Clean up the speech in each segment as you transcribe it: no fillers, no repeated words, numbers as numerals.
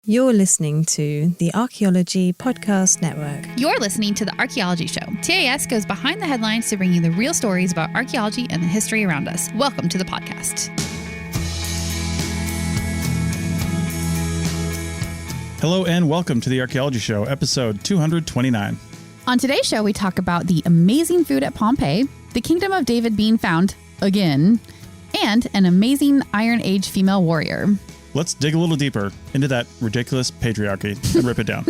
You're listening to the Archaeology Podcast Network. You're listening to the Archaeology Show. TAS goes behind the headlines to bring you the real stories about archaeology and the history around us. Welcome to the podcast. Hello and welcome to the Archaeology Show, episode 229. On today's show, we talk about the amazing food at Pompeii, the Kingdom of David being found again, and an amazing Iron Age female warrior. Let's dig a little deeper into that ridiculous patriarchy and rip it down.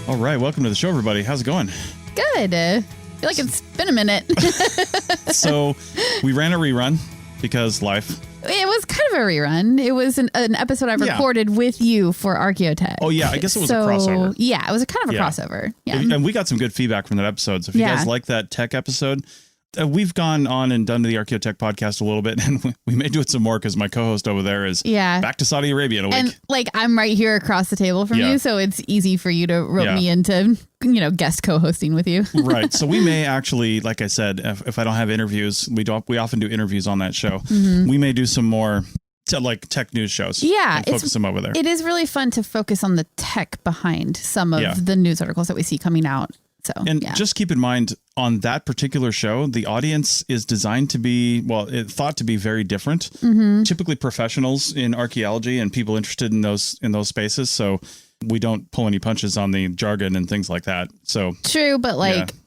All right, welcome to the show, everybody. How's it going? Good. I feel like it's been a minute. So we ran a rerun because life. It was kind of a rerun. It was an episode I recorded with you for Archaeotech. Oh, yeah. I guess it was a crossover. Yeah, it was a kind of a crossover. Yeah. And we got some good feedback from that episode. So if you guys like that tech episode, we've gone on and done the Archaeotech podcast a little bit, and we may do it some more because my co-host over there is back to Saudi Arabia in a week. And I'm right here across the table from you, so it's easy for you to rope me into, guest co-hosting with you. Right. So we may actually, like I said, if I don't have interviews, we often do interviews on that show. Mm-hmm. We may do some more tech news shows. Yeah. And focus them over there. It is really fun to focus on the tech behind some of the news articles that we see coming out. So, just keep in mind on that particular show, the audience is designed to be, thought to be very different. Mm-hmm. Typically professionals in archaeology and people interested in those spaces. So we don't pull any punches on the jargon and things like that. So true, but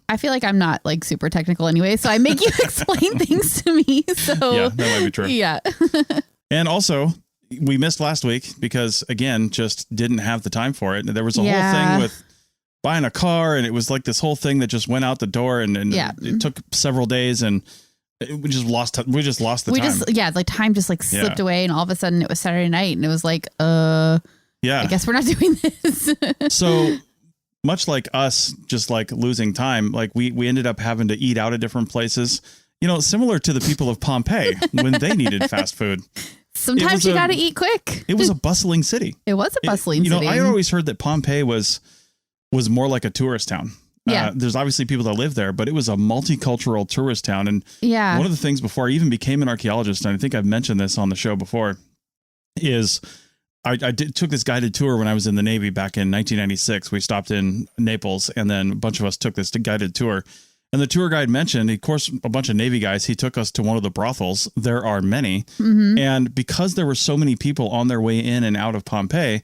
I feel like I'm not super technical anyway, so I make you explain things to me. So yeah, that might be true. Yeah. And also, we missed last week because again, just didn't have the time for it. There was a whole thing with buying a car, and it was like this whole thing that just went out the door, and it took several days, and we just lost the time. Time just slipped away, and all of a sudden it was Saturday night, and it was I guess we're not doing this. So much like us, just losing time, we ended up having to eat out at different places, similar to the people of Pompeii when they needed fast food. Sometimes you got to eat quick. It was a bustling city. It was a bustling city. I always heard that Pompeii was more like a tourist town. Yeah. There's obviously people that live there, but it was a multicultural tourist town. And one of the things before I even became an archaeologist, and I think I've mentioned this on the show before, is I took this guided tour when I was in the Navy back in 1996. We stopped in Naples, and then a bunch of us took this guided tour. And the tour guide mentioned, of course, a bunch of Navy guys, he took us to one of the brothels. There are many. Mm-hmm. And because there were so many people on their way in and out of Pompeii,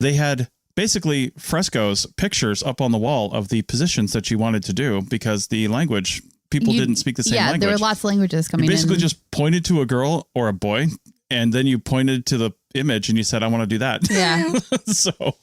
they had basically frescoes, pictures up on the wall of the positions that you wanted to do because the language, people didn't speak the same language. Yeah, there were lots of languages coming in. You basically just pointed to a girl or a boy, and then you pointed to the image and you said, I want to do that. Yeah. So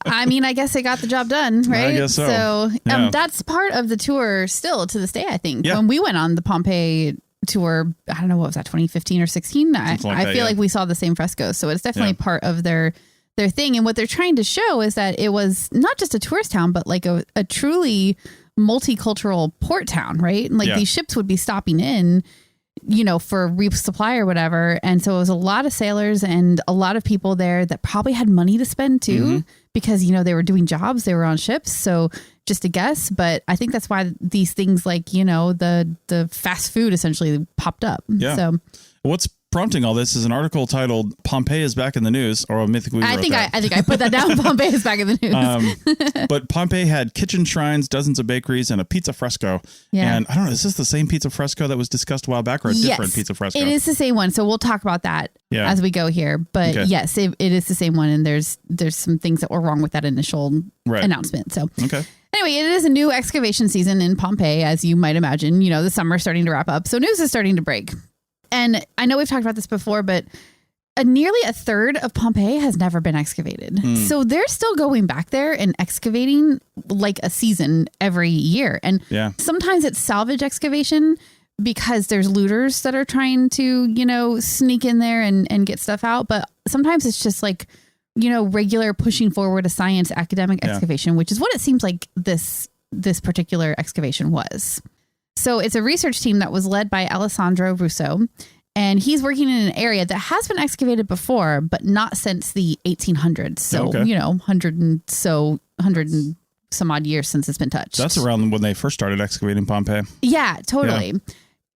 I mean, I guess it got the job done, right? I guess so. So that's part of the tour still to this day, I think. Yeah. When we went on the Pompeii tour, I don't know, what was that, 2015 or 16? I feel like we saw the same frescoes. So it's definitely part of their thing. And what they're trying to show is that it was not just a tourist town, but a truly multicultural port town, right? And these ships would be stopping in, for resupply or whatever. And so it was a lot of sailors and a lot of people there that probably had money to spend too, because, they were doing jobs, they were on ships. So just a guess, but I think that's why these things the fast food essentially popped up. Yeah. So what's prompting all this is an article titled "Pompeii is back in the news," or I think I put that down. Pompeii is back in the news. But Pompeii had kitchen shrines, dozens of bakeries, and a pizza fresco. Yeah. And I don't know, is this the same pizza fresco that was discussed a while back, or a different pizza fresco? It is the same one. So we'll talk about that as we go here. But yes, it is the same one. And there's some things that were wrong with that initial announcement. So anyway, it is a new excavation season in Pompeii, as you might imagine. The summer's starting to wrap up, so news is starting to break. And I know we've talked about this before, but nearly a third of Pompeii has never been excavated. So they're still going back there and excavating a season every year. And sometimes it's salvage excavation because there's looters that are trying to, sneak in there and get stuff out. But sometimes it's just regular pushing forward a science academic excavation, which is what it seems like this particular excavation was. So it's a research team that was led by Alessandro Russo, and he's working in an area that has been excavated before, but not since the 1800s. So, 100 and some odd years since it's been touched. That's around when they first started excavating Pompeii. Yeah, totally. Yeah.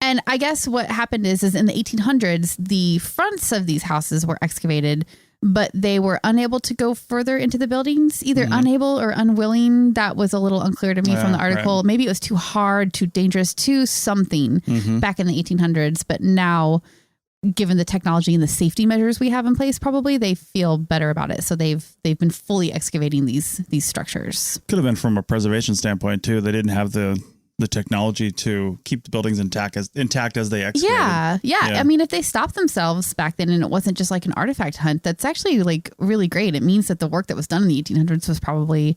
And I guess what happened is in the 1800s, the fronts of these houses were excavated, but they were unable to go further into the buildings, either unable or unwilling. That was a little unclear to me from the article. Right. Maybe it was too hard, too dangerous, too something back in the 1800s. But now, given the technology and the safety measures we have in place, probably they feel better about it. So they've been fully excavating these structures. Could have been from a preservation standpoint too. They didn't have the technology to keep the buildings intact as they excavated. Yeah. I mean, if they stopped themselves back then and it wasn't just like an artifact hunt, that's actually like really great. It means that the work that was done in the 1800s was probably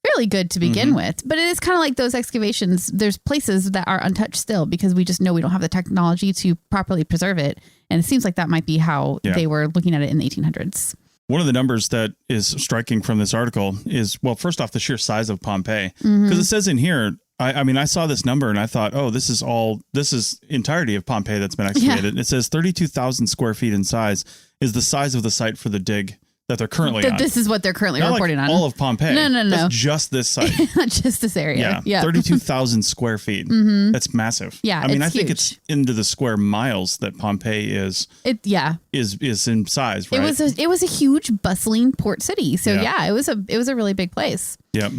fairly good to begin with. But it is kind of like those excavations. There's places that are untouched still because we just know we don't have the technology to properly preserve it. And it seems like that might be how they were looking at it in the 1800s. One of the numbers that is striking from this article is, well, first off, the sheer size of Pompeii. Because it says in here, I mean, I saw this number and I thought, oh, this is entirety of Pompeii that's been excavated. Yeah. It says 32,000 square feet in size is the size of the site for the dig that they're currently on. This is what they're currently reporting on. All of Pompeii. No. That's just this site. Not just this area. Yeah. 32,000 square feet. That's massive. Yeah. I mean, I think it's into the square miles that Pompeii is in size, right? It was a huge bustling port city. So it was a really big place. Yep.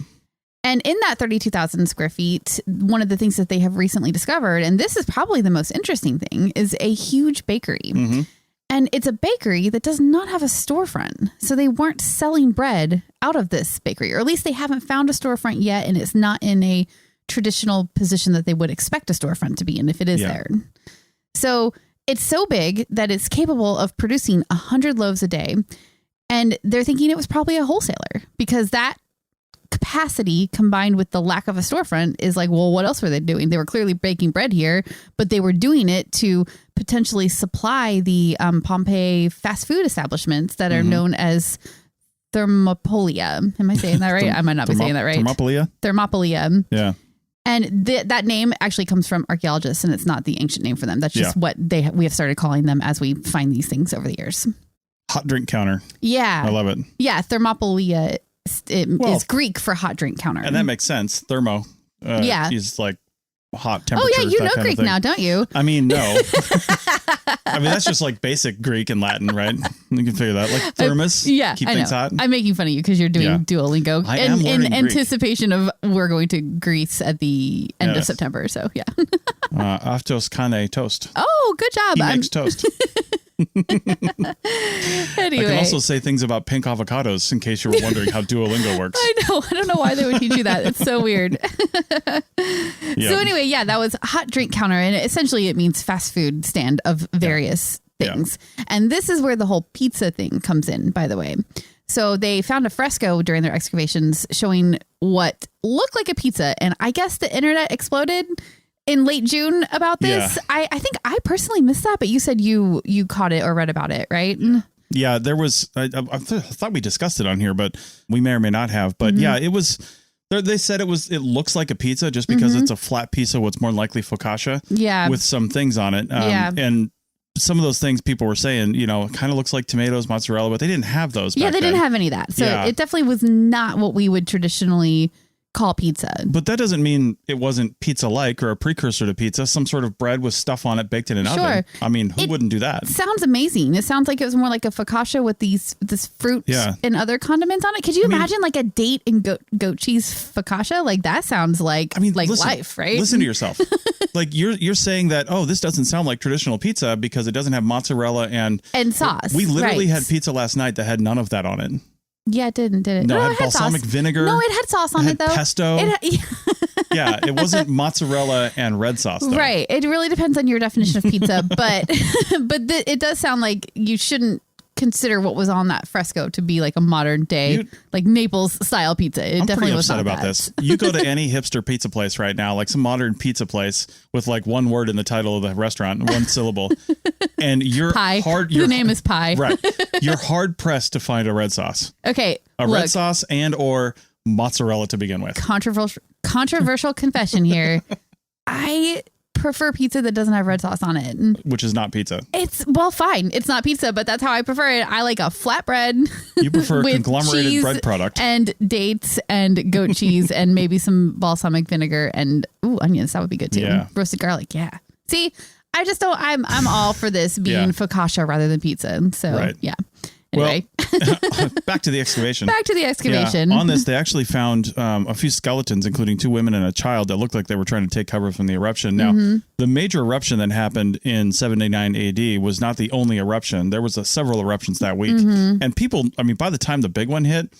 And in that 32,000 square feet, one of the things that they have recently discovered, and this is probably the most interesting thing, is a huge bakery. And it's a bakery that does not have a storefront. So they weren't selling bread out of this bakery, or at least they haven't found a storefront yet. And it's not in a traditional position that they would expect a storefront to be in if it is there. So it's so big that it's capable of producing 100 loaves a day. And they're thinking it was probably a wholesaler because that capacity combined with the lack of a storefront is like, well, what else were they doing? They were clearly baking bread here, but they were doing it to potentially supply the Pompeii fast food establishments that are known as Thermopolia. Am I saying that right? I might not be saying that right. Thermopolia. Yeah. And that name actually comes from archaeologists, and it's not the ancient name for them. That's just what we have started calling them as we find these things over the years. Hot drink counter. Yeah. I love it. Yeah. Thermopolia is Greek for hot drink counter. And that makes sense. Thermo. Is like hot temperature. Oh, yeah. You know Greek now, don't you? I mean, no. I mean, that's just like basic Greek and Latin, right? You can figure that. Like thermos. Keep things hot. I'm making fun of you because you're doing Duolingo. I am learning in anticipation of we're going to Greece at the end of September. So, yeah. Aftos kane toast. Oh, good job. He makes toast. Anyway. I can also say things about pink avocados in case you were wondering how Duolingo works. I know. I don't know why they would teach you that. It's so weird. So anyway, that was hot drink counter. And essentially it means fast food stand of various things. And this is where the whole pizza thing comes in, by the way. So they found a fresco during their excavations showing what looked like a pizza. And I guess the internet exploded in late June about this. I think I personally missed that, but you said you caught it or read about it, right? Yeah, there was, I thought we discussed it on here, but we may or may not have. But it was, they said it looks like a pizza just because it's a flat piece of what's more likely focaccia with some things on it. And some of those things people were saying, kind of looks like tomatoes, mozzarella, but they didn't have those back they didn't have any of that. So it definitely was not what we would traditionally call pizza. But that doesn't mean it wasn't pizza-like or a precursor to pizza, some sort of bread with stuff on it baked in an oven. I mean, who wouldn't do that? Sounds amazing. It sounds like it was more like a focaccia with this fruit and other condiments on it. Could you imagine like a date and goat cheese focaccia? Like that sounds like life, right? Listen to yourself. Like you're saying that, this doesn't sound like traditional pizza because it doesn't have mozzarella and sauce. We literally had pizza last night that had none of that on it. Yeah, it didn't, did it? No, it had balsamic vinegar. No, it had sauce on it, though. Pesto. It wasn't mozzarella and red sauce, though. Right. It really depends on your definition of pizza, but it does sound like you shouldn't consider what was on that fresco to be like a modern day, like Naples style pizza. I'm definitely was upset about this. You go to any hipster pizza place right now, like some modern pizza place with like one word in the title of the restaurant, one syllable, and you're pie. The name is pie. Right. You're hard pressed to find a red sauce. Okay. Red sauce and or mozzarella to begin with. Controversial confession here. I prefer pizza that doesn't have red sauce on it. Which is not pizza. Fine. It's not pizza, but that's how I prefer it. I like a flatbread. You prefer conglomerated bread product. And dates and goat cheese and maybe some balsamic vinegar and onions. That would be good too. Yeah. Roasted garlic. Yeah. See, I just don't. I'm all for this being focaccia rather than pizza. So yeah. Anyway. Well, back to the excavation. Yeah, on this, they actually found a few skeletons, including 2 women and a child, that looked like they were trying to take cover from the eruption. Now, the major eruption that happened in 789 AD was not the only eruption. There was several eruptions that week. And people, I mean, by the time the big one hit,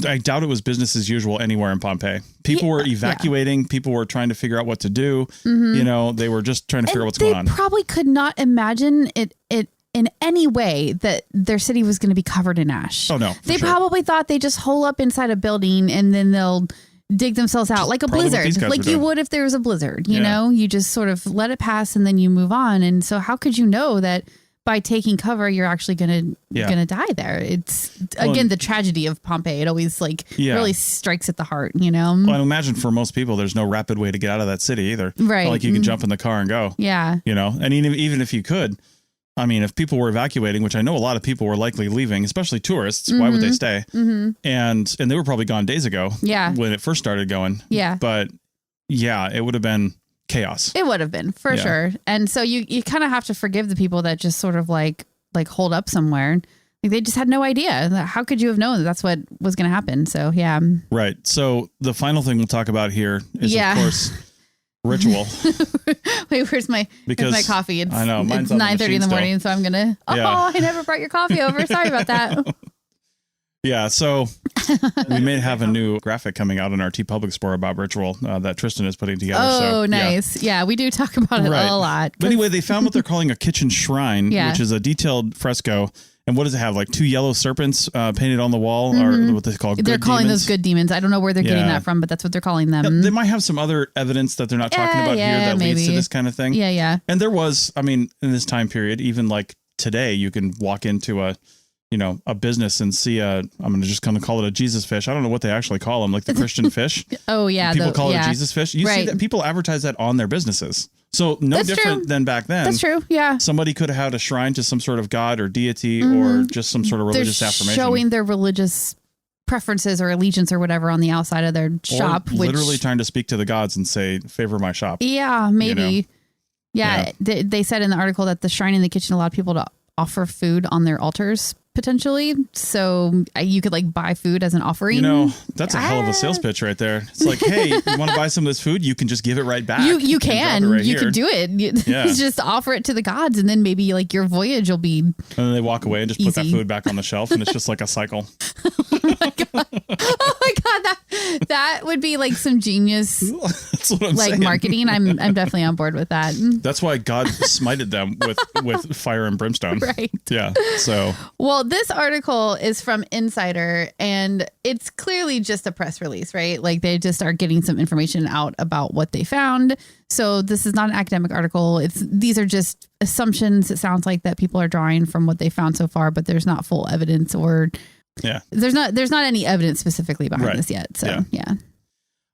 I doubt it was business as usual anywhere in Pompeii. People were evacuating. People were trying to figure out what to do. You know, they were just trying to figure out what's going on. They probably could not imagine it in any way that their city was going to be covered in ash. Oh, no. They probably thought they just hole up inside a building and then they'll dig themselves out like a blizzard, like you would if there was a blizzard. You know, you just sort of let it pass and then you move on. And so how could you know that by taking cover, you're actually going to die there? It's again, the tragedy of Pompeii. It always really strikes at the heart, you know? Well, I imagine for most people, there's no rapid way to get out of that city either. Right. Not like you can jump in the car and go. Yeah. You know, and even if you could, I mean, if people were evacuating, which I know a lot of people were likely leaving, especially tourists, why would they stay? And they were probably gone days ago. Yeah. When it first started going. Yeah. But yeah, it would have been chaos. It would have been for sure. And so you kind of have to forgive the people that just sort of like hold up somewhere. Like they just had no idea. How could you have known that that's what was going to happen? So, yeah. Right. So the final thing we'll talk about here is, of course, ritual. Wait, where's my coffee? I know. It's 9:30 in the morning, so I'm gonna. I never brought your coffee over. Sorry about that. Yeah, so we may have a new graphic coming out on our TeePublic store about ritual that Tristan is putting together. Oh, nice. Yeah, we do talk about it a lot. But anyway, they found what they're calling a kitchen shrine, which is a detailed fresco. And what does it have? Like 2 yellow serpents painted on the wall, or what they call good demons? They're calling those good demons. I don't know where they're getting that from, but that's what they're calling them. Yeah, they might have some other evidence that they're not talking about here that leads to this kind of thing. Yeah, yeah. And there was, I mean, in this time period, even like today, you can walk into a business and see I'm just going to call it a Jesus fish. I don't know what they actually call them, like the Christian fish. Oh, yeah. People call it a Jesus fish. You see that people advertise that on their businesses. So that's different than back then. That's true. Yeah. Somebody could have had a shrine to some sort of god or deity or just some sort of religious affirmation. Showing their religious preferences or allegiance or whatever on the outside of their shop. Literally trying to speak to the gods and say, favor my shop. Yeah, maybe. You know? Yeah. They said in the article that the shrine in the kitchen allowed people to offer food on their altars potentially, so you could like buy food as an offering. You know, that's a hell of a sales pitch right there. It's like, hey, you want to buy some of this food? You can just give it right back. You can do it. You just offer it to the gods, and then maybe like your voyage will be. And then they walk away and just put that food back on the shelf, and it's just like a cycle. Oh my god, that would be like some genius. That's what I'm saying. Marketing. I'm definitely on board with that. That's why God smited them with fire and brimstone. Right. Yeah. So. Well, this article is from Insider, and it's clearly just a press release, right? Like they just are getting some information out about what they found. So this is not an academic article. These are just assumptions. It sounds like that people are drawing from what they found so far, but there's not full evidence or there's not any evidence specifically behind this yet. So yeah.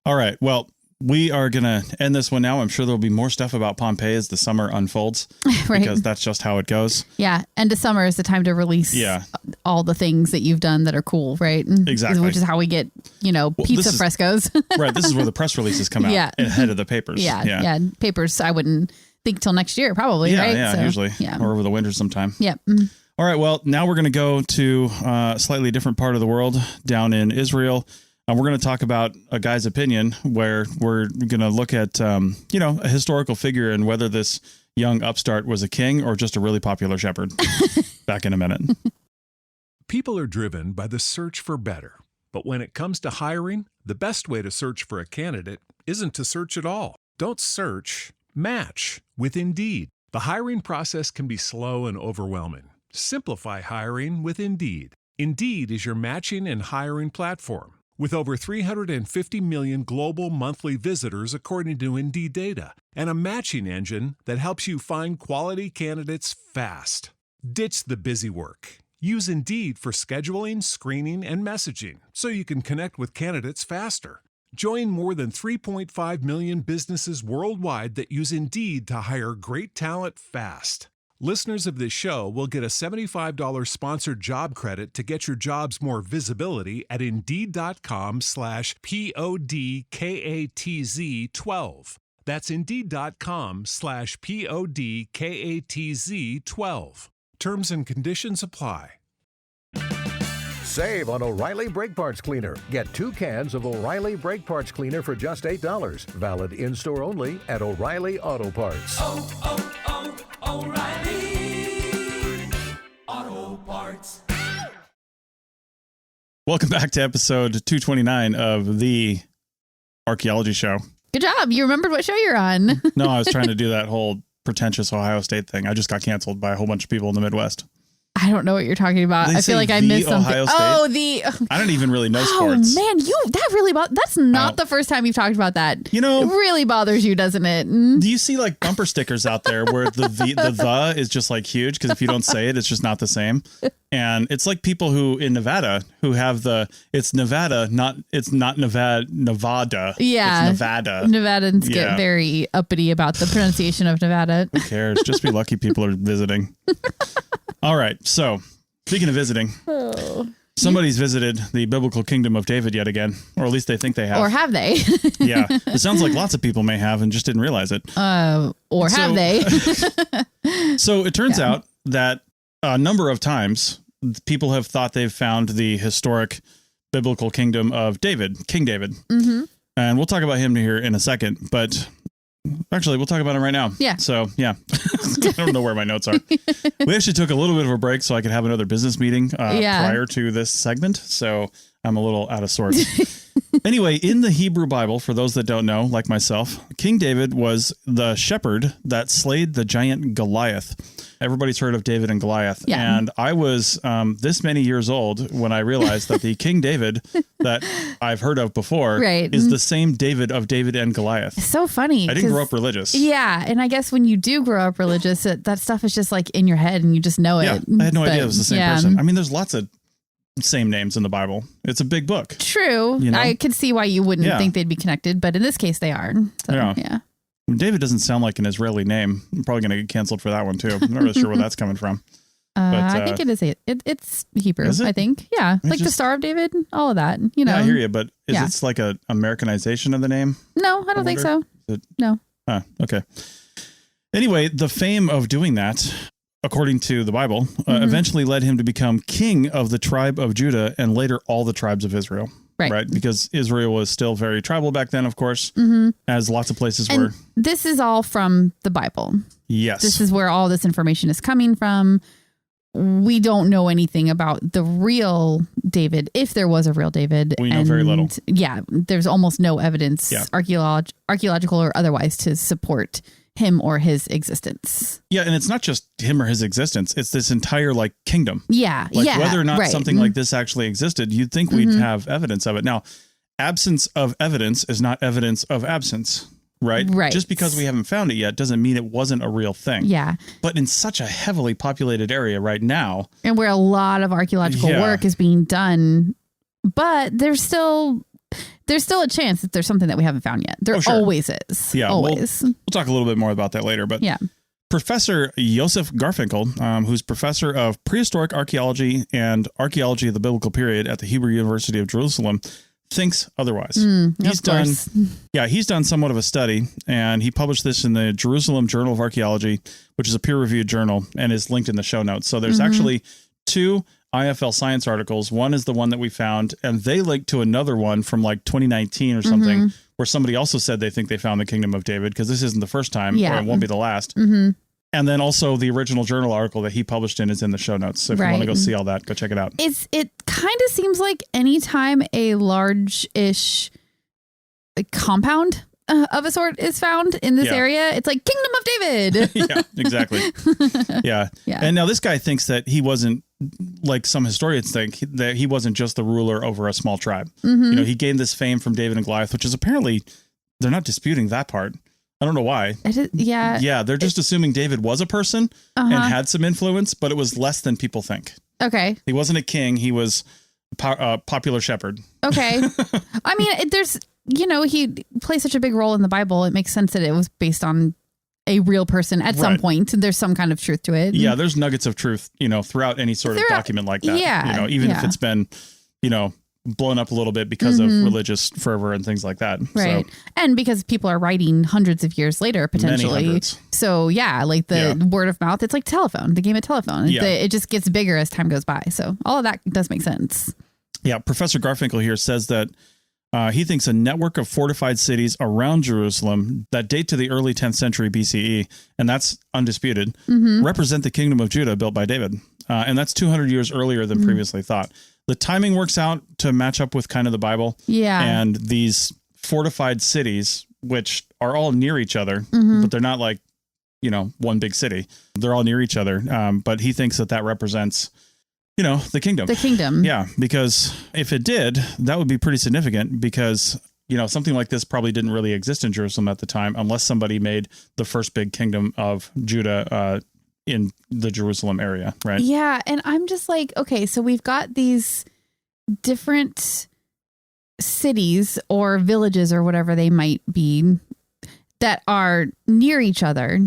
All right. Well, we are going to end this one now. I'm sure there'll be more stuff about Pompeii as the summer unfolds, right? Because that's just how it goes. Yeah. End of summer is the time to release all the things that you've done that are cool, right? Exactly. Which is how we get, pizza frescoes. Right. This is where the press releases come out ahead of the papers. Yeah. Papers, I wouldn't think till next year, probably, right? Yeah, usually. Yeah. Or over the winter sometime. Yep. All right. Well, now we're going to go to a slightly different part of the world down in Israel. We're going to talk about a guy's opinion where we're going to look at, a historical figure and whether this young upstart was a king or just a really popular shepherd. Back in a minute. People are driven by the search for better. But when it comes to hiring, the best way to search for a candidate isn't to search at all. Don't search, match with Indeed. The hiring process can be slow and overwhelming. Simplify hiring with Indeed. Indeed is your matching and hiring platform. With over 350 million global monthly visitors according to Indeed data, and a matching engine that helps you find quality candidates fast. Ditch the busy work. Use Indeed for scheduling, screening, and messaging so you can connect with candidates faster. Join more than 3.5 million businesses worldwide that use Indeed to hire great talent fast. Listeners of this show will get a $75 sponsored job credit to get your jobs more visibility at Indeed.com/PODKATZ12. That's Indeed.com/PODKATZ12. Terms and conditions apply. Save on O'Reilly Brake Parts Cleaner. Get 2 cans of O'Reilly Brake Parts Cleaner for just $8. Valid in-store only at O'Reilly Auto Parts. O'Reilly Auto Parts. Welcome back to episode 229 of the Archaeology Show. Good job. You remembered what show you're on. No, I was trying to do that whole pretentious Ohio State thing. I just got canceled by a whole bunch of people in the Midwest. I don't know what you're talking about. I feel like I missed something. Ohio State? I don't even really know sports. Oh man, that's not the first time you've talked about that. You know, it really bothers you, doesn't it? Do you see like bumper stickers out there where the is just like huge because if you don't say it, it's just not the same. And it's like people who in Nevada who have it's Nevada, it's not Nevada. Yeah, it's Nevada. Nevadans get very uppity about the pronunciation of Nevada. Who cares? Just be lucky people are visiting. All right. So, speaking of visiting, somebody's visited the biblical kingdom of David yet again, or at least they think they have. Or have they? Yeah. It sounds like lots of people may have and just didn't realize it. Or have they? So, it turns out that a number of times people have thought they've found the historic biblical kingdom of David, King David. Mm-hmm. And we'll talk about him here in a second, but actually, we'll talk about him right now. Yeah. So, yeah. I don't know where my notes are. We actually took a little bit of a break so I could have another business meeting prior to this segment. So I'm a little out of sorts. Anyway, in the Hebrew Bible, for those that don't know, like myself, King David was the shepherd that slayed the giant Goliath. Everybody's heard of David and Goliath. Yeah. And I was this many years old when I realized that the King David that I've heard of before is the same David of David and Goliath. It's so funny. I didn't grow up religious. Yeah. And I guess when you do grow up religious, that stuff is just like in your head and you just know it. I had no idea it was the same person. I mean, there's lots of same names in the Bible. It's a big book. True. You know? I could see why you wouldn't think they'd be connected, but in this case they are. So, yeah. David doesn't sound like an Israeli name. I'm probably going to get canceled for that one too. I'm not really sure where that's coming from. But, I think it is. It's Hebrew. Is it? I think. Yeah, like the Star of David, all of that. You know. Yeah, I hear you. But is it like a Americanization of the name? No, I don't think so. No. Okay. Anyway, the fame of doing that, according to the Bible, eventually led him to become king of the tribe of Judah and later all the tribes of Israel. Right. Because Israel was still very tribal back then, of course, as lots of places were. This is all from the Bible. Yes. This is where all this information is coming from. We don't know anything about the real David, if there was a real David. We know very little. Yeah. There's almost no evidence, archaeological or otherwise, to support him or his existence. Yeah, and it's not just him or his existence. It's this entire kingdom. Yeah. Whether or not something like this actually existed, you'd think we'd have evidence of it. Now, absence of evidence is not evidence of absence, right? Right. Just because we haven't found it yet doesn't mean it wasn't a real thing. Yeah. But in such a heavily populated area right now. And where a lot of archaeological work is being done, but there's still a chance that there's something that we haven't found yet. There always is. Yeah, always. We'll talk a little bit more about that later. But Professor Joseph Garfinkel, who's professor of prehistoric archaeology and archaeology of the biblical period at the Hebrew University of Jerusalem, thinks otherwise. He's done somewhat of a study, and he published this in the Jerusalem Journal of Archaeology, which is a peer-reviewed journal and is linked in the show notes. So there's actually 2 IFL Science articles. One is the one that we found, and they linked to another one from 2019 or something, where somebody also said they think they found the Kingdom of David, because this isn't the first time, or it won't be the last. And then also the original journal article that he published in is in the show notes. So if you want to go see all that, go check it out. It kind of seems like anytime a large-ish compound of a sort is found in this area, it's like Kingdom of David. Yeah, exactly. Yeah. And now this guy thinks that he wasn't, like some historians think, that he wasn't just the ruler over a small tribe. He gained this fame from David and Goliath, which is apparently, they're not disputing that part. I don't know why. Yeah, they're just assuming David was a person and had some influence, but it was less than people think. Okay. He wasn't a king. He was a popular shepherd. Okay. I mean, there's, he plays such a big role in the Bible. It makes sense that it was based on a real person at some point. There's some kind of truth to it. Yeah, there's nuggets of truth, throughout any sort of document like that. Yeah. Even if it's been, blown up a little bit because of religious fervor and things like that. Right. So, and because people are writing hundreds of years later, potentially. So yeah, like the word of mouth, it's like telephone, the game of telephone. Yeah. It just gets bigger as time goes by. So all of that does make sense. Yeah. Professor Garfinkel here says that he thinks a network of fortified cities around Jerusalem that date to the early 10th century BCE, and that's undisputed, represent the kingdom of Judah built by David. And that's 200 years earlier than previously thought. The timing works out to match up with kind of the Bible. Yeah. And these fortified cities, which are all near each other, but they're not like, one big city. They're all near each other. But he thinks that represents, the kingdom. The kingdom. Yeah. Because if it did, that would be pretty significant because, something like this probably didn't really exist in Jerusalem at the time unless somebody made the first big kingdom of Judah in the Jerusalem area, right? Yeah. And I'm just like, okay, so we've got these different cities or villages or whatever they might be that are near each other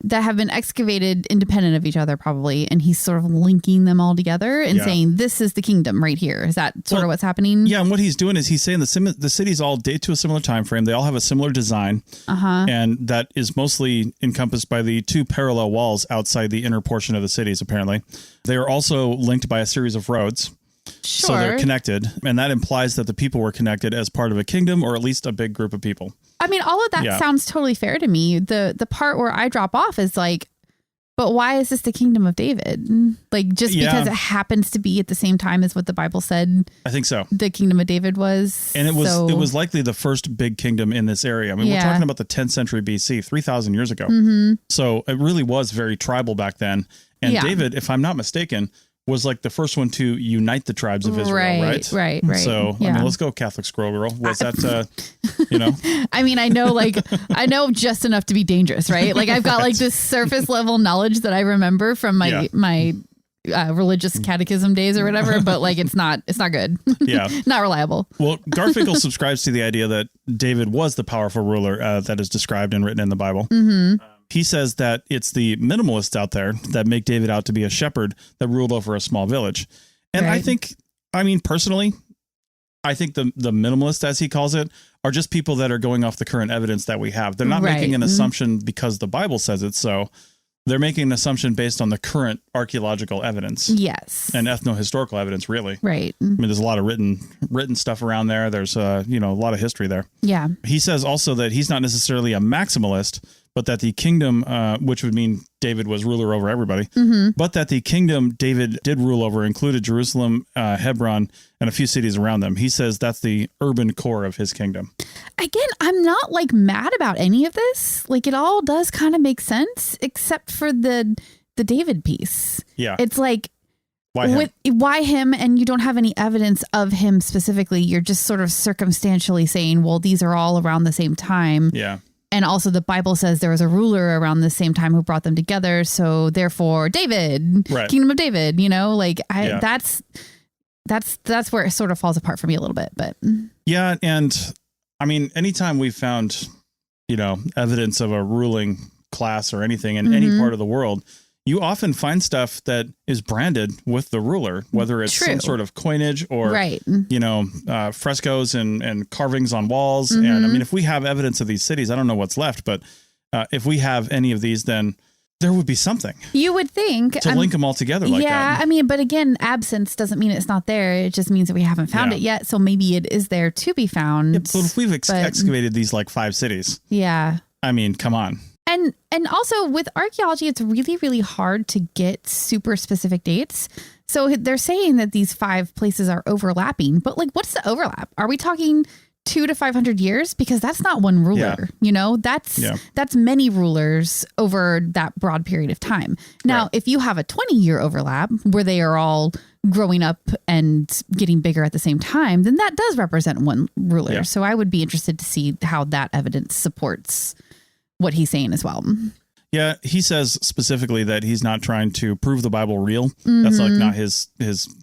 that have been excavated independent of each other probably. And he's sort of linking them all together and saying, this is the kingdom right here. Is that sort of what's happening? Yeah. And what he's doing is he's saying the cities all date to a similar time frame. They all have a similar design. And that is mostly encompassed by the two parallel walls outside the inner portion of the cities, apparently. They are also linked by a series of roads. Sure. So they're connected. And that implies that the people were connected as part of a kingdom or at least a big group of people. I mean, all of that sounds totally fair to me. The part where I drop off is like, but why is this the kingdom of David? Like, just because it happens to be at the same time as what the Bible said. I think so. The kingdom of David was. And it was likely the first big kingdom in this area. I mean, we're talking about the 10th century BC, 3,000 years ago. So it really was very tribal back then. And David, if I'm not mistaken, was like the first one to unite the tribes of Israel, right? Right. So, I mean, let's go Catholic Squirrel Girl. Was that, I mean, I know just enough to be dangerous, right? Like I've got like this surface level knowledge that I remember from my religious catechism days or whatever, but like, it's not good. Yeah. Not reliable. Well, Garfinkel subscribes to the idea that David was the powerful ruler that is described and written in the Bible. He says that it's the minimalists out there that make David out to be a shepherd that ruled over a small village. And personally, I think the minimalists, as he calls it, are just people that are going off the current evidence that we have. They're not making an assumption because the Bible says it. So they're making an assumption based on the current archaeological evidence. Yes. And ethno-historical evidence, really. Right. I mean, there's a lot of written stuff around there. There's, a lot of history there. Yeah. He says also that he's not necessarily a maximalist, but that the kingdom, which would mean David was ruler over everybody, but that the kingdom David did rule over included Jerusalem, Hebron, and a few cities around them. He says that's the urban core of his kingdom. Again, I'm not like mad about any of this. Like it all does kind of make sense, except for the David piece. Yeah. It's like, why him? And you don't have any evidence of him specifically. You're just sort of circumstantially saying, well, these are all around the same time. Yeah. And also the Bible says there was a ruler around the same time who brought them together. So therefore David, kingdom of David, that's where it sort of falls apart for me a little bit, but. Yeah. And I mean, anytime we've found, evidence of a ruling class or anything in any part of the world, you often find stuff that is branded with the ruler, whether it's some sort of coinage or, frescoes and carvings on walls. And I mean, if we have evidence of these cities, I don't know what's left, but if we have any of these, then there would be something. You would think. To link them all together like that. Yeah, I mean, but again, absence doesn't mean it's not there. It just means that we haven't found it yet. So maybe it is there to be found. Yeah, so if we've excavated these like 5 cities. Yeah. I mean, come on. And also with archaeology, it's really, really hard to get super specific dates. So they're saying that these 5 places are overlapping, but like, what's the overlap? Are we talking 200 to 500 years? Because that's not one ruler, that's many rulers over that broad period of time. Now, if you have a 20-year overlap where they are all growing up and getting bigger at the same time, then that does represent one ruler. Yeah. So I would be interested to see how that evidence supports what he's saying as well. Yeah, he says specifically that he's not trying to prove the Bible real. That's like not his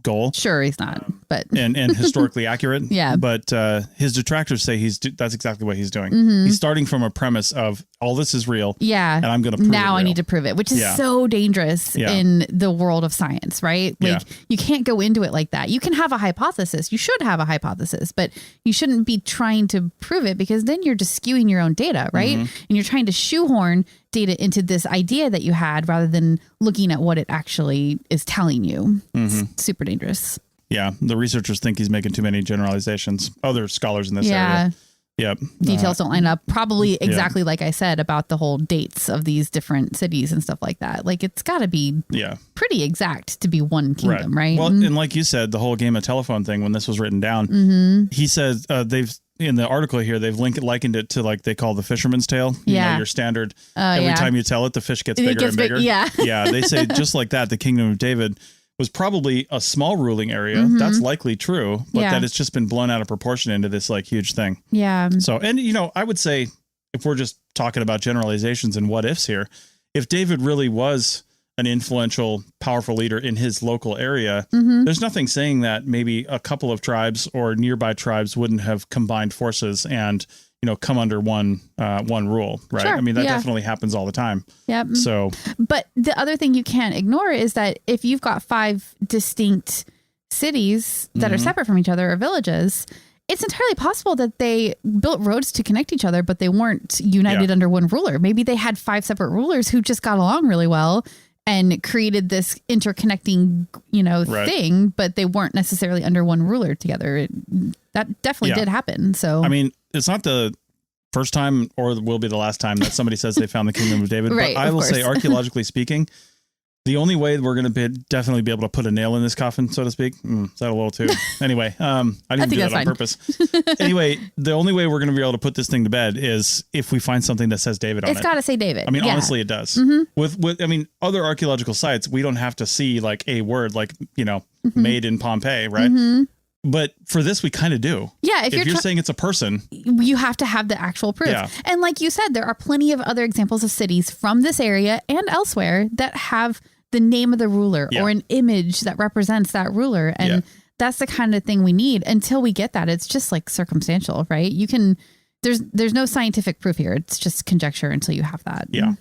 goal. Sure, he's not. but and historically accurate. Yeah. But his detractors say that's exactly what he's doing. Mm-hmm. He's starting from a premise of all this is real. Yeah. And I'm going to prove it now. I real. need to prove it, which is so dangerous in the world of science, right? Like you can't go into it like that. You can have a hypothesis. You should have a hypothesis, but you shouldn't be trying to prove it because then you're just skewing your own data, right? And you're trying to shoehorn data into this idea that you had rather than looking at what it actually is telling you. It's super dangerous. Yeah. The researchers think he's making too many generalizations. Other scholars in this area. Yep. Details don't line up. Probably exactly like I said about the whole dates of these different cities and stuff like that. Like it's got to be pretty exact to be one kingdom, right? Well, and like you said, the whole game of telephone thing, when this was written down, he said in the article here, they've likened it to like they call the fisherman's tale. You know, your standard. Every time you tell it, the fish gets bigger and bigger. They say just like that, the kingdom of David was probably a small ruling area. That's likely true, but that it's just been blown out of proportion into this like huge thing. Yeah. So, and I would say if we're just talking about generalizations and what ifs here, if David really was an influential, powerful leader in his local area, there's nothing saying that maybe a couple of tribes or nearby tribes wouldn't have combined forces and, come under one rule, right? Sure, I mean, that definitely happens all the time. Yep. So, but the other thing you can't ignore is that if you've got 5 distinct cities that are separate from each other or villages, it's entirely possible that they built roads to connect each other, but they weren't united under one ruler. Maybe they had 5 separate rulers who just got along really well and created this interconnecting, thing, but they weren't necessarily under one ruler together. That definitely did happen. So, I mean, it's not the first time or will be the last time that somebody says they found the kingdom of David. Right, but I will say, archaeologically speaking, the only way we're going to definitely be able to put a nail in this coffin, so to speak. Is that a little too? Anyway, I didn't do that on purpose. Anyway, the only way we're going to be able to put this thing to bed is if we find something that says David on it. It's got to say David. I mean, honestly, it does. With other archaeological sites, we don't have to see like a word like, made in Pompeii, right? But for this, we kind of do. Yeah. If you're saying it's a person, you have to have the actual proof. Yeah. And like you said, there are plenty of other examples of cities from this area and elsewhere that have the name of the ruler or an image that represents that ruler. And that's the kind of thing we need. Until we get that, it's just like circumstantial, right? There's no scientific proof here. It's just conjecture until you have that. Yeah.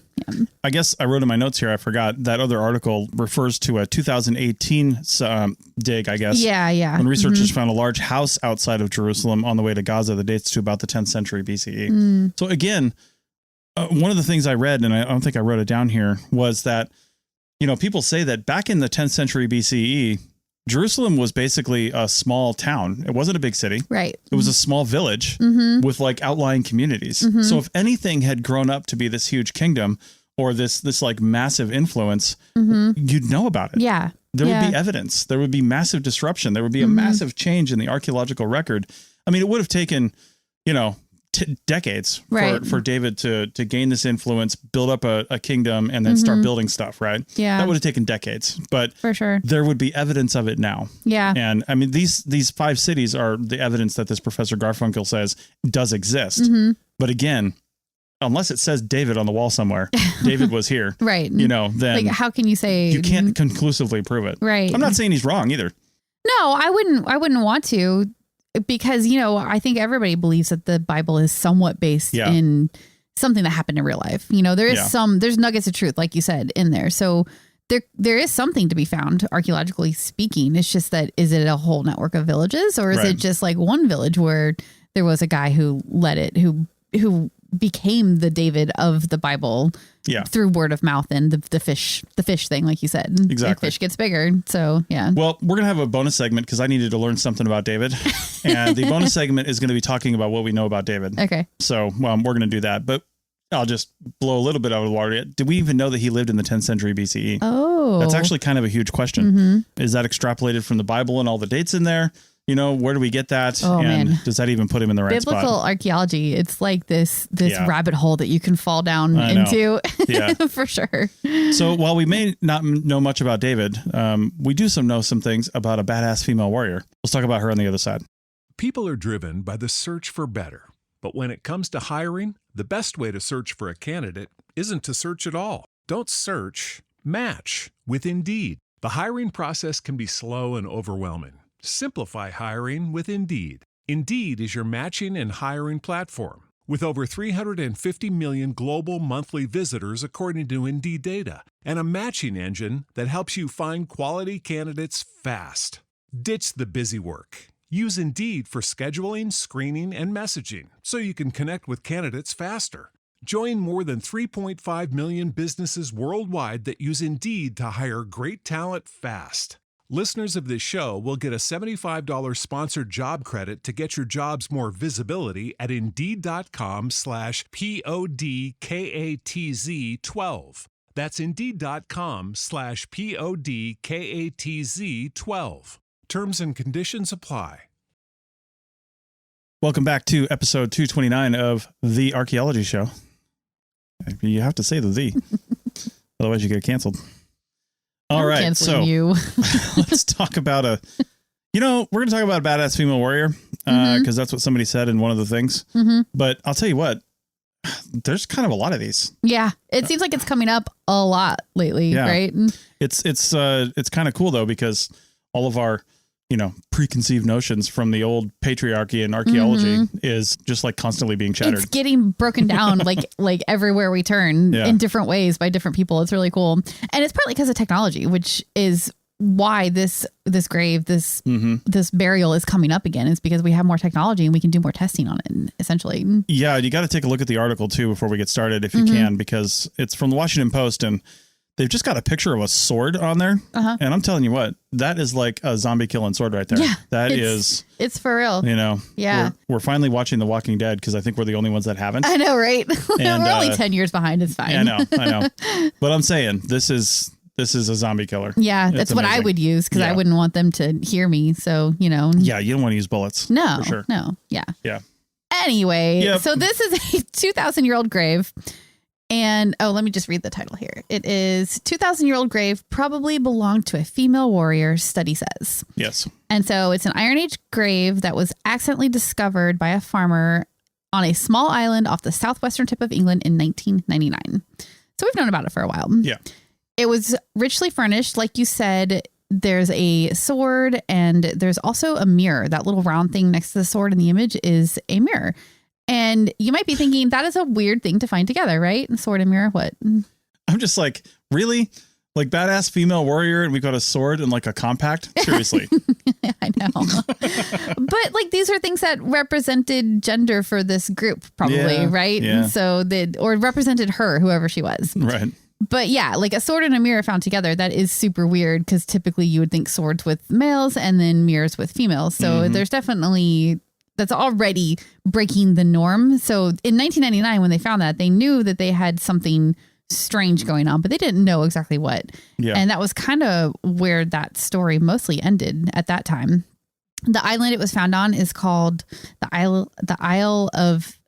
I guess I wrote in my notes here, I forgot that other article refers to a 2018 dig, I guess. Yeah. When researchers found a large house outside of Jerusalem on the way to Gaza that dates to about the 10th century BCE. So again, one of the things I read, and I don't think I wrote it down here, was that, people say that back in the 10th century BCE, Jerusalem was basically a small town. It wasn't a big city. Right. It was a small village with like outlying communities. So if anything had grown up to be this huge kingdom or this like massive influence, you'd know about it. Yeah. There would be evidence. There would be massive disruption. There would be a massive change in the archaeological record. I mean, it would have taken, decades for David to gain this influence, build up a kingdom, and then start building stuff, right? Yeah. That would have taken decades, but for sure there would be evidence of it now. Yeah. And I mean, these 5 cities are the evidence that this Professor Garfunkel says does exist. But again, unless it says David on the wall somewhere, David was here, right? Then like, how can you say you can't conclusively prove it? Right. I'm not saying he's wrong either. No, I wouldn't want to. Because, I think everybody believes that the Bible is somewhat based in something that happened in real life. There is there's nuggets of truth, like you said, in there. So there is something to be found, archaeologically speaking. It's just that, is it a whole network of villages, or is it just like one village where there was a guy who led it, who became the David of the Bible through word of mouth and the fish thing, like you said. Exactly. The fish gets bigger. So, yeah. Well, we're going to have a bonus segment because I needed to learn something about David. And the bonus segment is going to be talking about what we know about David. Okay. So, we're going to do that. But I'll just blow a little bit out of the water. Did we even know that he lived in the 10th century BCE? Oh. That's actually kind of a huge question. Is that extrapolated from the Bible and all the dates in there? Where do we get that? Oh, and man. Does that even put him in the right spot? Biblical archaeology. It's like this rabbit hole that you can fall down into. Yeah. For sure. So while we may not know much about David, we do know some things about a badass female warrior. Let's talk about her on the other side. People are driven by the search for better. But when it comes to hiring, the best way to search for a candidate isn't to search at all. Don't search, match with Indeed. The hiring process can be slow and overwhelming. Simplify hiring with Indeed. Indeed is your matching and hiring platform. With over 350 million global monthly visitors according to Indeed data, and a matching engine that helps you find quality candidates fast. Ditch the busy work. Use Indeed for scheduling, screening, and messaging so you can connect with candidates faster. Join more than 3.5 million businesses worldwide that use Indeed to hire great talent fast. Listeners of this show will get a $75 sponsored job credit to get your jobs more visibility at Indeed.com/PODKATZ12. That's Indeed.com/PODKATZ12. Terms and conditions apply. Welcome back to episode 229 of The Archaeology Show. You have to say the otherwise you get canceled. All right, so let's talk about we're going to talk about a badass female warrior because that's what somebody said in one of the things. But I'll tell you what, there's kind of a lot of these. Yeah, it seems like it's coming up a lot lately, right? It's kind of cool though, because all of our preconceived notions from the old patriarchy and archaeology is just like constantly being shattered. It's getting broken down like everywhere we turn in different ways by different people. It's really cool. And it's partly because of technology, which is why this grave, this burial is coming up again. It's because we have more technology and we can do more testing on it, essentially. Yeah, you got to take a look at the article too before we get started if you can, because it's from the Washington Post and they've just got a picture of a sword on there. And I'm telling you what, that is like a zombie killing sword right there. Yeah, it's for real. We're finally watching The Walking Dead because I think we're the only ones that haven't. I know, right? And, we're only 10 years behind. It's fine. I know. But I'm saying this is a zombie killer. Yeah, that's what I would use because I wouldn't want them to hear me. So, Yeah, you don't want to use bullets. No, for sure. No. Yeah. Yeah. Anyway, so this is a 2,000-year-old grave. And, let me just read the title here. It is 2,000-year-old grave probably belonged to a female warrior, study says. Yes. And so it's an Iron Age grave that was accidentally discovered by a farmer on a small island off the southwestern tip of England in 1999. So we've known about it for a while. Yeah. It was richly furnished. Like you said, there's a sword and there's also a mirror. That little round thing next to the sword in the image is a mirror. And you might be thinking that is a weird thing to find together, right? Sword and mirror, what? I'm just like, really? Like badass female warrior and we got a sword and like a compact? Seriously. I know. But like these are things that represented gender for this group probably, right? Yeah. So or represented her, whoever she was. Right. But yeah, like a sword and a mirror found together, that is super weird because typically you would think swords with males and then mirrors with females. So there's definitely... That's already breaking the norm. So in 1999, when they found that, they knew that they had something strange going on, but they didn't know exactly what. Yeah. And that was kind of where that story mostly ended at that time. The island it was found on is called the Isle of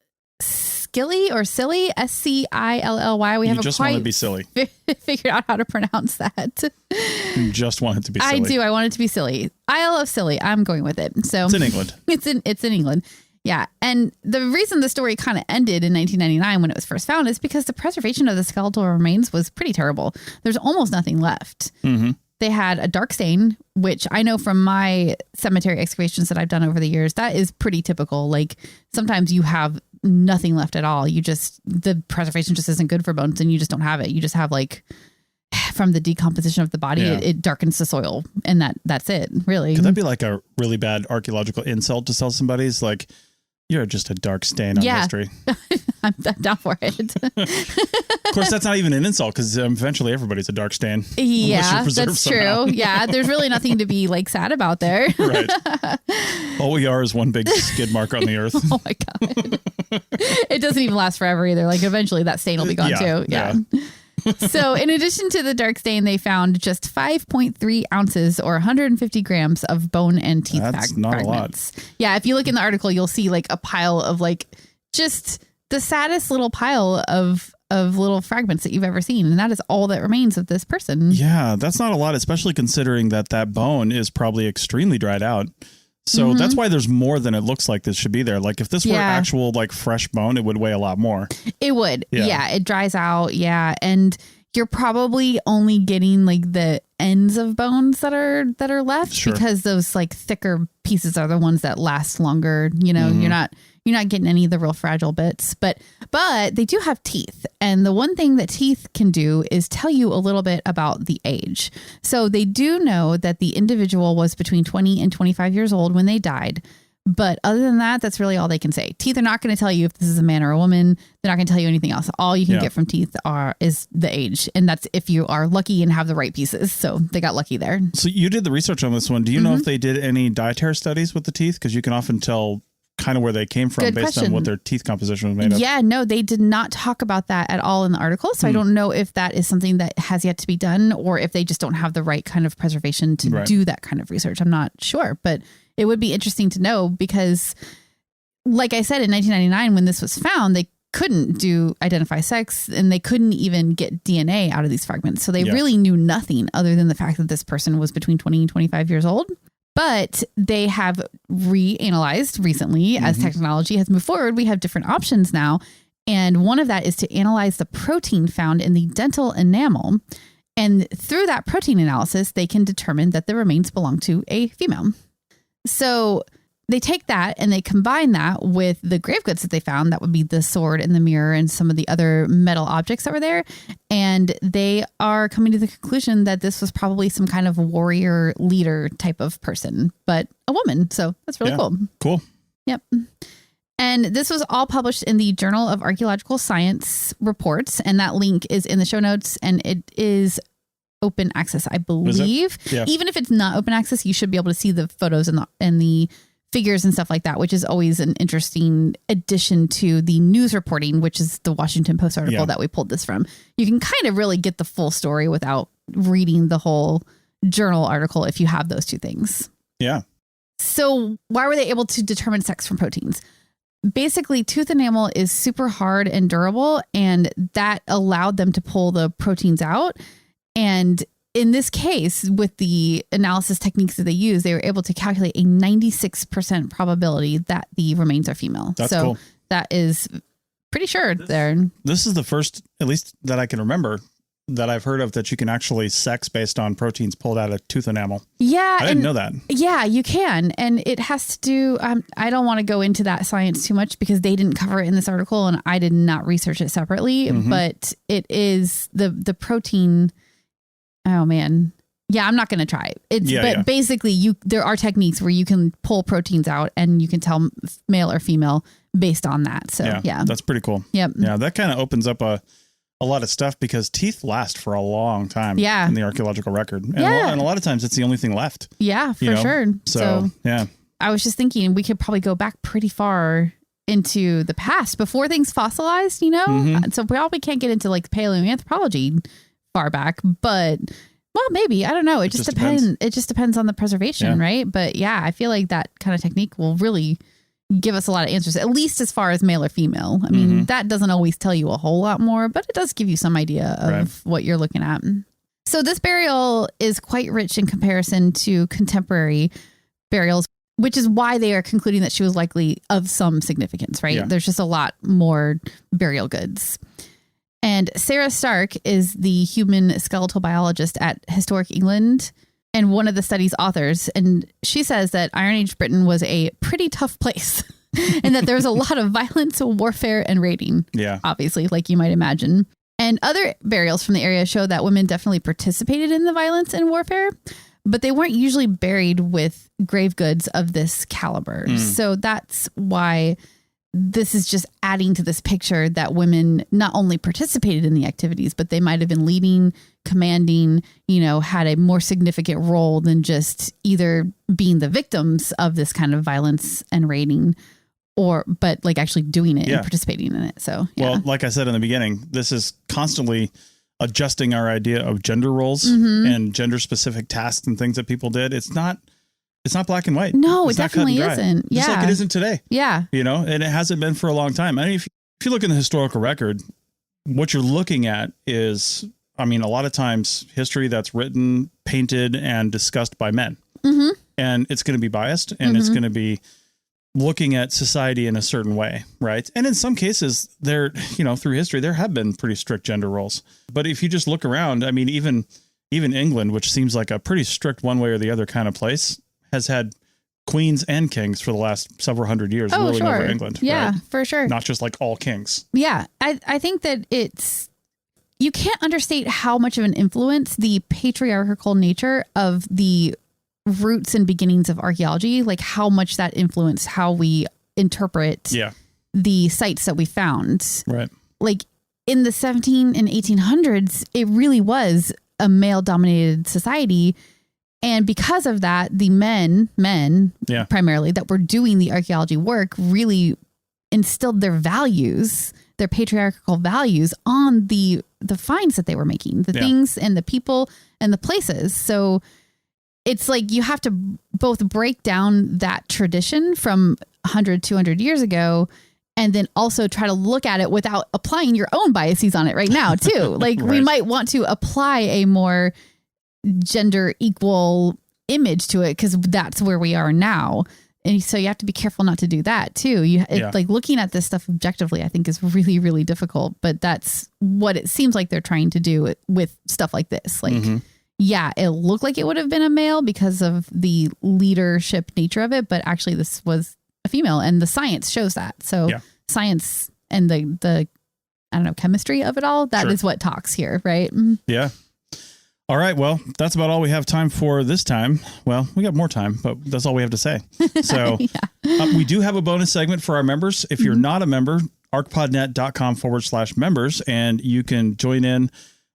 Scilly or Silly, Scilly. We haven't just quite want to be silly. Figured out how to pronounce that. You just want it to be silly. I do. I want it to be silly. Isle of Scilly. I'm going with it. So it's in England. It's in England. Yeah. And the reason the story kind of ended in 1999 when it was first found is because the preservation of the skeletal remains was pretty terrible. There's almost nothing left. They had a dark stain, which I know from my cemetery excavations that I've done over the years, that is pretty typical. Like sometimes you have nothing left at all. The preservation just isn't good for bones and you just don't have it. You just have like from the decomposition of the body, it darkens the soil and that's it really. Could that be like a really bad archaeological insult to tell somebody's like, you're just a dark stain on history. I'm down for it. Of course, that's not even an insult because eventually everybody's a dark stain. Yeah, that's somehow. True. Yeah, there's really nothing to be like sad about there. Right. All we are is one big skid mark on the earth. Oh my God. It doesn't even last forever either. Like eventually that stain will be gone too. Yeah. So in addition to the dark stain, they found just 5.3 ounces or 150 grams of bone and teeth fragments. That's not a lot. Yeah. If you look in the article, you'll see like a pile of like just the saddest little pile of little fragments that you've ever seen. And that is all that remains of this person. Yeah, that's not a lot, especially considering that bone is probably extremely dried out. So that's why there's more than it looks like this should be there. Like if this were actual like fresh bone, it would weigh a lot more. It would. Yeah, it dries out. Yeah. And you're probably only getting like the ends of bones that are left, because those like thicker pieces are the ones that last longer. You know, you're not getting any of the real fragile bits, but they do have teeth. And the one thing that teeth can do is tell you a little bit about the age. So they do know that the individual was between 20 and 25 years old when they died. But other than that, that's really all they can say. Teeth are not going to tell you if this is a man or a woman. They're not going to tell you anything else. All you can get from teeth is the age. And that's if you are lucky and have the right pieces. So they got lucky there. So you did the research on this one. Do you know if they did any dietary studies with the teeth? Because you can often tell kind of where they came from based on what their teeth composition was made of. Yeah, no, they did not talk about that at all in the article. So I don't know if that is something that has yet to be done, or if they just don't have the right kind of preservation to do that kind of research. I'm not sure, but it would be interesting to know, because like I said, in 1999, when this was found, they couldn't identify sex, and they couldn't even get DNA out of these fragments. So they really knew nothing other than the fact that this person was between 20 and 25 years old. But they have reanalyzed recently as technology has moved forward. We have different options now. And one of that is to analyze the protein found in the dental enamel. And through that protein analysis, they can determine that the remains belong to a female. So they take that and they combine that with the grave goods that they found. That would be the sword and the mirror and some of the other metal objects that were there. And they are coming to the conclusion that this was probably some kind of warrior leader type of person, but a woman. So that's really cool. Cool. Yep. And this was all published in the Journal of Archaeological Science Reports. And that link is in the show notes, and it is open access, I believe. Yeah. Even if it's not open access, you should be able to see the photos and the figures and stuff like that, which is always an interesting addition to the news reporting, which is the Washington Post article that we pulled this from. You can kind of really get the full story without reading the whole journal article if you have those two things. Yeah. So why were they able to determine sex from proteins? Basically, tooth enamel is super hard and durable, and that allowed them to pull the proteins out. And in this case, with the analysis techniques that they use, they were able to calculate a 96% probability that the remains are female. That's cool. That is pretty sure there. This is the first, at least that I can remember, that I've heard of that you can actually sex based on proteins pulled out of tooth enamel. Yeah. I didn't know that. Yeah, you can. And it has to do, I don't want to go into that science too much because they didn't cover it in this article and I did not research it separately, but it is the protein. Oh man. Yeah, I'm not going to try it. Basically there are techniques where you can pull proteins out and you can tell male or female based on that. So yeah. That's pretty cool. Yep. Yeah. That kind of opens up a lot of stuff because teeth last for a long time in the archaeological record. And, and a lot of times it's the only thing left. Yeah, for sure. So yeah. I was just thinking we could probably go back pretty far into the past before things fossilized, So we probably can't get into like paleoanthropology far back, but well, maybe, I don't know. It just depends. It just depends on the preservation, right? But yeah, I feel like that kind of technique will really give us a lot of answers, at least as far as male or female. I mean, that doesn't always tell you a whole lot more, but it does give you some idea of what you're looking at. So this burial is quite rich in comparison to contemporary burials, which is why they are concluding that she was likely of some significance, right? Yeah. There's just a lot more burial goods. And Sarah Stark is the human skeletal biologist at Historic England and one of the study's authors. And she says that Iron Age Britain was a pretty tough place and that there was a lot of violence, warfare, and raiding. Yeah. Obviously, like you might imagine. And other burials from the area show that women definitely participated in the violence and warfare, but they weren't usually buried with grave goods of this caliber. So that's why this is just adding to this picture that women not only participated in the activities, but they might have been leading, commanding, had a more significant role than just either being the victims of this kind of violence and raiding but like actually doing it and participating in it. So, well, like I said in the beginning, this is constantly adjusting our idea of gender roles and gender specific tasks and things that people did. It's not black and white. No, it definitely isn't. Just like it isn't today. Yeah. And it hasn't been for a long time. I mean, if you look in the historical record, what you're looking at is, a lot of times history that's written, painted, and discussed by men. And it's going to be biased and it's going to be looking at society in a certain way. Right. And in some cases through history, there have been pretty strict gender roles. But if you just look around, even even England, which seems like a pretty strict one way or the other kind of place, has had queens and kings for the last several hundred years ruling over England. Yeah, right? for sure. Not just like all kings. Yeah. I think that you can't understate how much of an influence the patriarchal nature of the roots and beginnings of archaeology, like how much that influenced how we interpret the sites that we found. Right. Like in the 17 and 1800s, it really was a male dominated society. And because of that, the men primarily that were doing the archaeology work really instilled their values, their patriarchal values on the finds that they were making, the things and the people and the places. So it's like you have to both break down that tradition from 100, 200 years ago, and then also try to look at it without applying your own biases on it right now, too. Like we might want to apply a more gender equal image to it because that's where we are now. And so you have to be careful not to do that, too. Like looking at this stuff objectively, I think is really, really difficult. But that's what it seems like they're trying to do with stuff like this. Like, it looked like it would have been a male because of the leadership nature of it. But actually, this was a female, and the science shows that. So science and the I don't know, chemistry of it all, that is what talks here, right? Yeah. All right. Well, that's about all we have time for this time. Well, we got more time, but that's all we have to say. So we do have a bonus segment for our members. If you're not a member, arcpodnet.com/members, and you can join in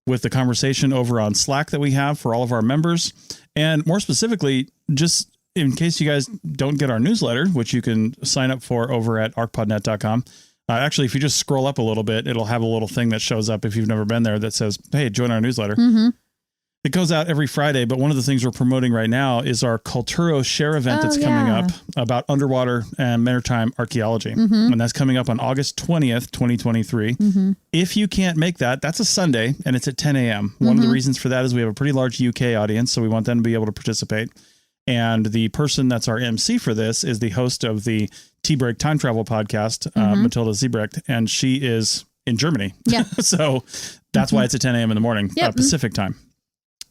with the conversation over on Slack that we have for all of our members. And more specifically, just in case you guys don't get our newsletter, which you can sign up for over at arcpodnet.com. Actually, if you just scroll up a little bit, it'll have a little thing that shows up if you've never been there that says, hey, join our newsletter. It goes out every Friday, but one of the things we're promoting right now is our Culturo Share event that's coming up about underwater and maritime archaeology. And that's coming up on August 20th, 2023. If you can't make that, that's a Sunday, and it's at 10 a.m. One of the reasons for that is we have a pretty large UK audience, so we want them to be able to participate. And the person that's our MC for this is the host of the T-Break Time Travel podcast, Matilda Ziebrecht, and she is in Germany. So that's why it's at 10 a.m. in the morning, Pacific time.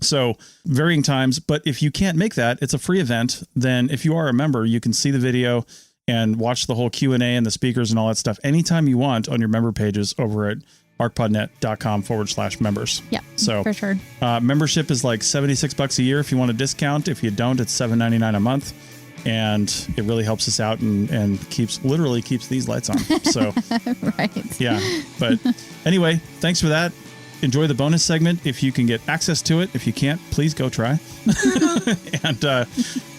So varying times, but if you can't make that, it's a free event. Then if you are a member, you can see the video and watch the whole Q&A and the speakers and all that stuff anytime you want on your member pages over at arcpodnet.com/members. Yeah, so for sure. Membership is like $76 a year if you want a discount. If you don't, it's $7.99 a month. And it really helps us out and literally keeps these lights on. So, yeah. But anyway, thanks for that. Enjoy the bonus segment if you can get access to it. If you can't, please go try. And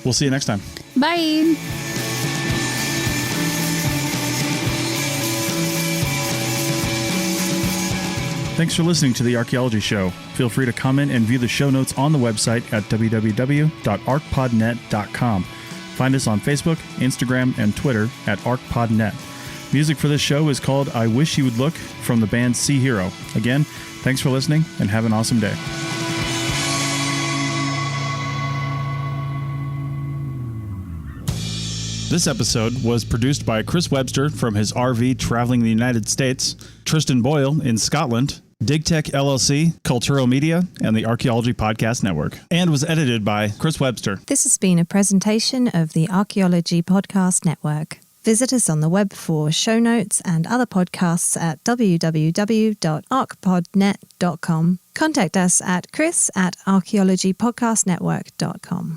we'll see you next time. Bye. Thanks for listening to The Archaeology Show. Feel free to comment and view the show notes on the website at www.arcpodnet.com. Find us on Facebook, Instagram, and Twitter at ArcPodNet. Music for this show is called I Wish You Would Look from the band Sea Hero. Again, thanks for listening and have an awesome day. This episode was produced by Chris Webster from his RV traveling the United States, Tristan Boyle in Scotland, DigTech LLC, Culturo Media, and the Archaeology Podcast Network, and was edited by Chris Webster. This has been a presentation of the Archaeology Podcast Network. Visit us on the web for show notes and other podcasts at www.arcpodnet.com. Contact us at chris@archaeologypodcastnetwork.com.